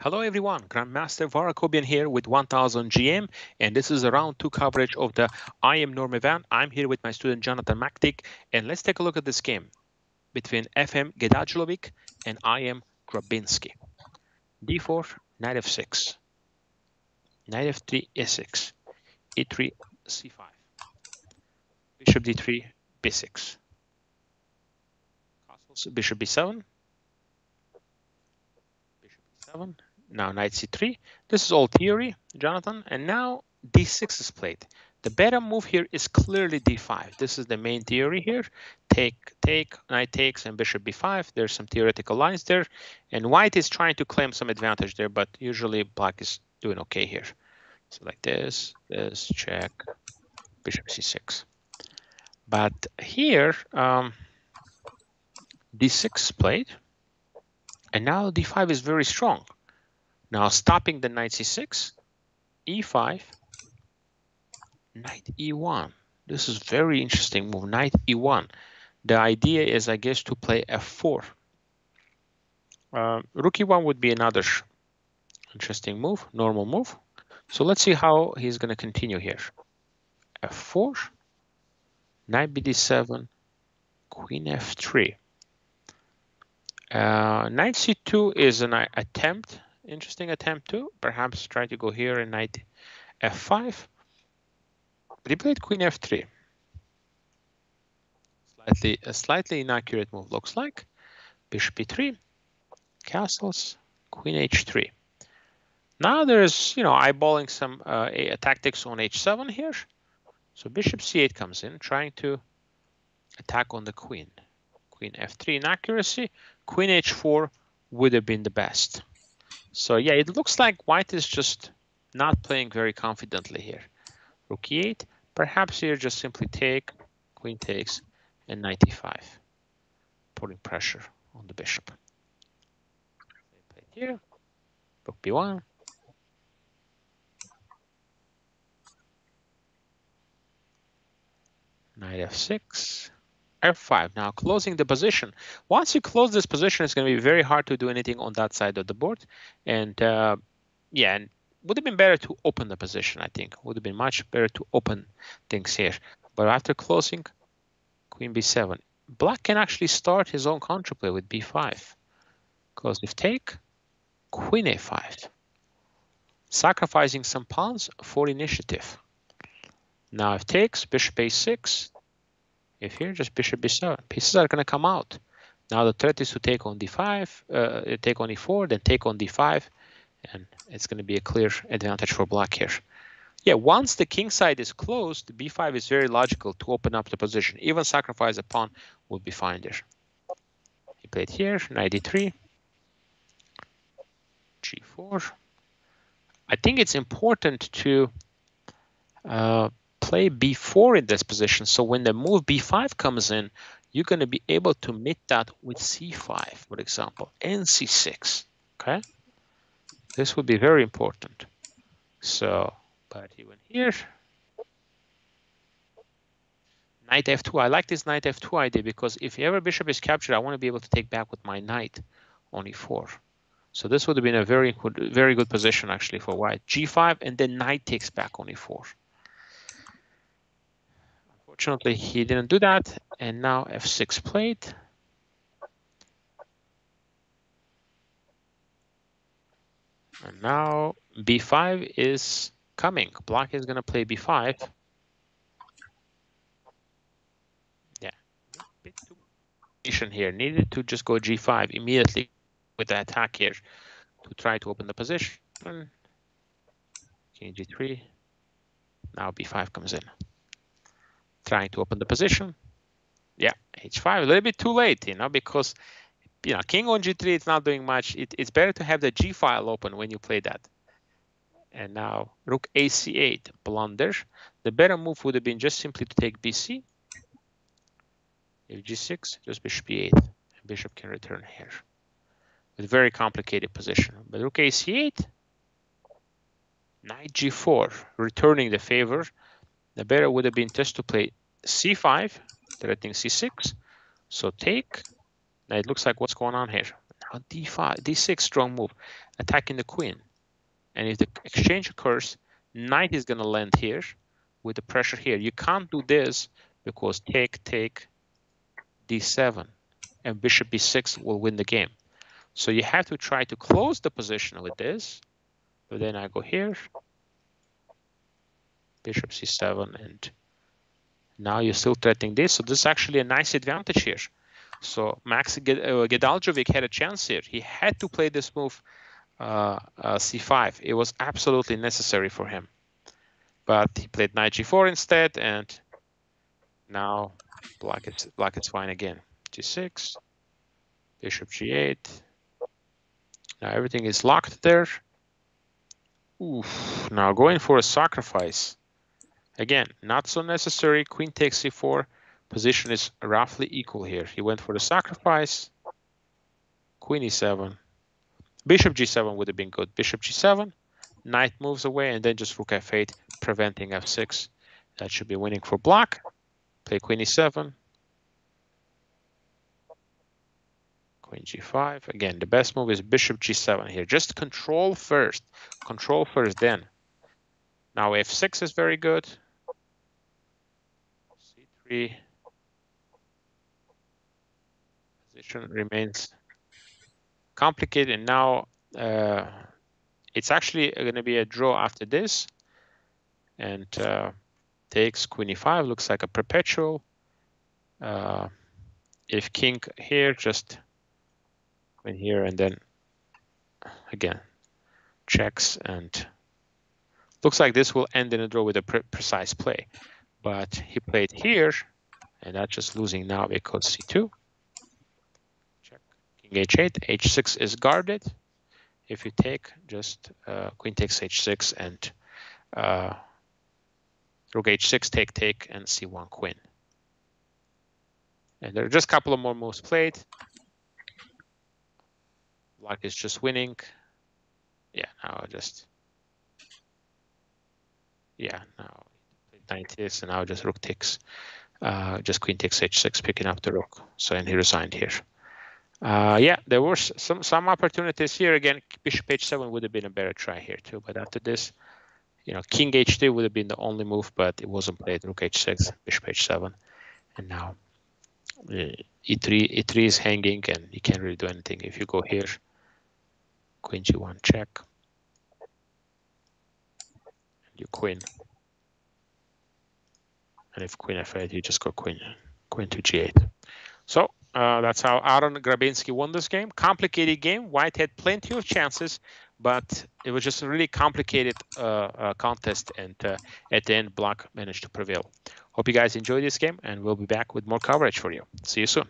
Hello everyone, Grandmaster Varakobian here with 1000 GM, and this is a round 2 coverage of the I Am Norm event. I'm here with my student Jonathan Maktik, and let's take a look at this game between FM GEDAJLOVIC and I Am GRABINSKY. D4, knight f6, knight f3, e6, e3, c5, bishop d3, b6, castles, bishop b7, bishop b7. Now knight c3. This is all theory, Jonathan. And now d6 is played. The better move here is clearly d5. This is the main theory here. Take, knight takes, and bishop b5. There's some theoretical lines there. And white is trying to claim some advantage there, but usually black is doing okay here. So like this, check, bishop c6. But here, d6 is played. And now d5 is very strong. Now stopping the knight c6, e5, knight e1. This is very interesting move, knight e1. The idea is, I guess, to play f4. Rook e1 would be another interesting move, normal move. So let's see how he's going to continue here. f4, knight bd7, queen f3. Knight c2 is an attempt. Interesting attempt too. Perhaps try to go here and knight f5. But he played queen f3. A slightly inaccurate move looks like. Bishop e3, castles, queen h3. Now there's, eyeballing some tactics on h7 here. So bishop c8 comes in, trying to attack on the queen. Queen f3 inaccuracy. Queen h4 would have been the best. So yeah, it looks like white is just not playing very confidently here. Rook e8, perhaps here just simply take, queen takes, and knight e5, putting pressure on the bishop. Play here, rook b1. Knight f6, f5. Now closing the position. Once you close this position, it's going to be very hard to do anything on that side of the board. And yeah, and would have been better to open the position, I think. Would have been much better to open things here. But after closing, queen b7. Black can actually start his own counterplay with b5. Close if take, queen a5. Sacrificing some pawns for initiative. Now if takes, bishop a6. If here, just bishop b7. Pieces are going to come out. Now the threat is to take on d5, take on e4, then take on d5. And it's going to be a clear advantage for black here. Yeah, once the king side is closed, b5 is very logical to open up the position. Even sacrifice a pawn would be fine there. He played here, knight d3, g4. I think it's important to play b4 in this position. So when the move b5 comes in, you're going to be able to meet that with c5, for example, and c6. Okay. This would be very important. So, but he went here. Knight f2. I like this knight f2 idea because if ever bishop is captured, I want to be able to take back with my knight on e4. So this would have been a very good position actually for white. g5 and then knight takes back on e4. Unfortunately, he didn't do that. And now f6 played. And now b5 is coming. Black is going to play b5. Yeah, a bit too patient here. Needed to just go g5 immediately with the attack here to try to open the position. King g3. Now b5 comes in. Trying to open the position. Yeah, h5. A little bit too late, because king on g3, it's not doing much. It's better to have the g file open when you play that. And now rook ac8, blunder. The better move would have been just simply to take bc. If g6, just bishop e8. And bishop can return here. With very complicated position. But rook ac8, knight g4, returning the favor. The better would have been just to play c5, threatening c6. So take. Now it looks like what's going on here. on d5, d6, strong move, attacking the queen. And if the exchange occurs, knight is going to land here with the pressure here. You can't do this because take, d7, and bishop b6 will win the game. So you have to try to close the position with this. But then I go here, bishop c7, and now you're still threatening this. So this is actually a nice advantage here. So Max Gedajlovic had a chance here. He had to play this move c5. It was absolutely necessary for him. But he played knight g4 instead, and now black is fine again. g6, bishop g8. Now everything is locked there. Oof. Now going for a sacrifice. Again, not so necessary. Queen takes c4. Position is roughly equal here. He went for the sacrifice. Queen e7. Bishop g7 would have been good. Bishop g7. Knight moves away, and then just rook f8, preventing f6. That should be winning for black. Play queen e7. Queen g5. Again, the best move is bishop g7 here. Just control first. Control first, then. Now f6 is very good. c3. Position remains complicated. And now it's actually going to be a draw after this. And takes queen e5. Looks like a perpetual. If king here, just queen here, and then again checks, and looks like this will end in a draw with a precise play. But he played here, and that's just losing now because c2. Check. King h8. h6 is guarded. If you take, just queen takes h6, and rook h6, take, and c1 queen. And there are just a couple of more moves played. Black is just winning. Yeah, now just, yeah, now knight is, and now just rook takes, just queen takes h6, picking up the rook. So, and he resigned here. Yeah, there were some opportunities here. Again, bishop h7 would have been a better try here too. But after this, you know, king h2 would have been the only move, but it wasn't played. Rook h6, bishop h7, and now e3 is hanging, and you can't really do anything. If you go here, queen g1 check, you queen, and if queen f8, you just go queen to g8. So that's how Aaron Grabinsky won this game. Complicated game. White had plenty of chances, but it was just a really complicated contest, and at the end, Black managed to prevail. Hope you guys enjoyed this game, and we'll be back with more coverage for you. See you soon.